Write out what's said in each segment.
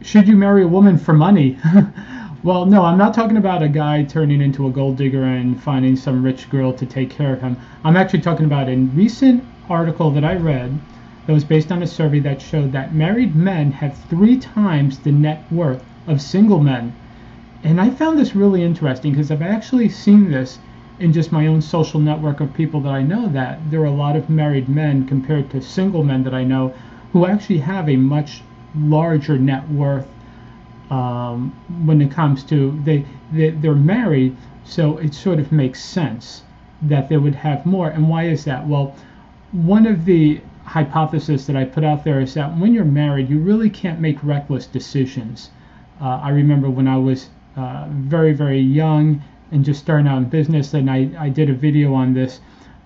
Should you marry a woman for money? Well, no, I'm not talking about a guy turning into a gold digger and finding some rich girl to take care of him. I'm actually talking about a recent article that I read that was based on a survey that showed that married men have 3 times the net worth of single men. And I found this really interesting because I've actually seen this in just my own social network of people that I know, that there are a lot of married men compared to single men that I know who actually have a much larger net worth when it comes to they're married, so it sort of makes sense that they would have more. And why is that? Well, one of the hypotheses that I put out there is that when you're married, you really can't make reckless decisions. I remember when I was very, very young and just starting out in business, and I did a video on this,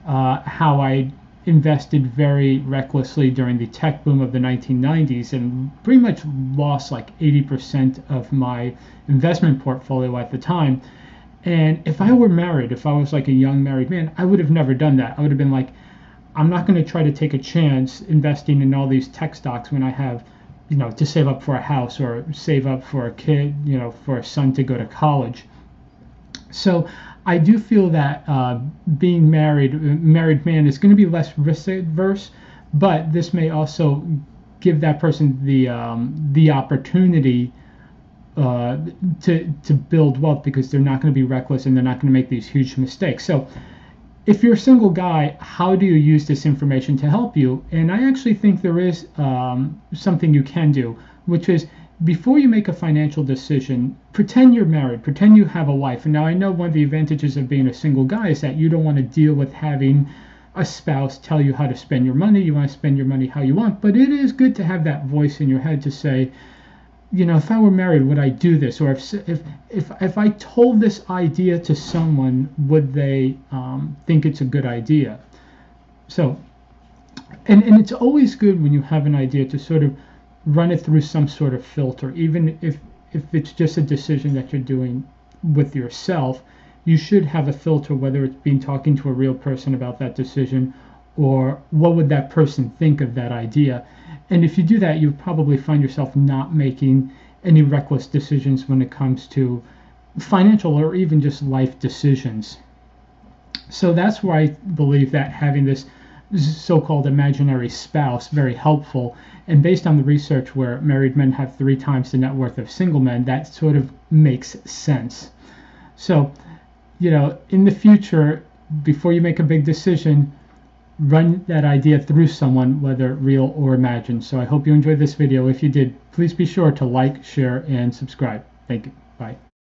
how I invested very recklessly during the tech boom of the 1990s and pretty much lost like 80% of my investment portfolio at the time. And if I were married, if I was like a young married man, I would have never done that. I would have been like, I'm not going to try to take a chance investing in all these tech stocks when I have, to save up for a house or save up for a kid, for a son to go to college. So I do feel that being married man is going to be less risk adverse, but this may also give that person the opportunity to build wealth, because they're not going to be reckless and they're not going to make these huge mistakes. So if you're a single guy, how do you use this information to help you? And I actually think there is something you can do, which is, before you make a financial decision, pretend you're married, pretend you have a wife. And now I know one of the advantages of being a single guy is that you don't want to deal with having a spouse tell you how to spend your money. You want to spend your money how you want, but it is good to have that voice in your head to say, if I were married, would I do this? Or if I told this idea to someone, would they think it's a good idea? So, and it's always good when you have an idea to sort of run it through some sort of filter. Even if it's just a decision that you're doing with yourself, you should have a filter, whether it's been talking to a real person about that decision, or what would that person think of that idea. And if you do that, you probably find yourself not making any reckless decisions when it comes to financial or even just life decisions. So that's why I believe that having this so-called imaginary spouse very helpful. And based on the research where married men have 3 times the net worth of single men, that sort of makes sense. So, in the future, before you make a big decision, run that idea through someone, whether real or imagined. So I hope you enjoyed this video. If you did, please be sure to like, share, and subscribe. Thank you. Bye.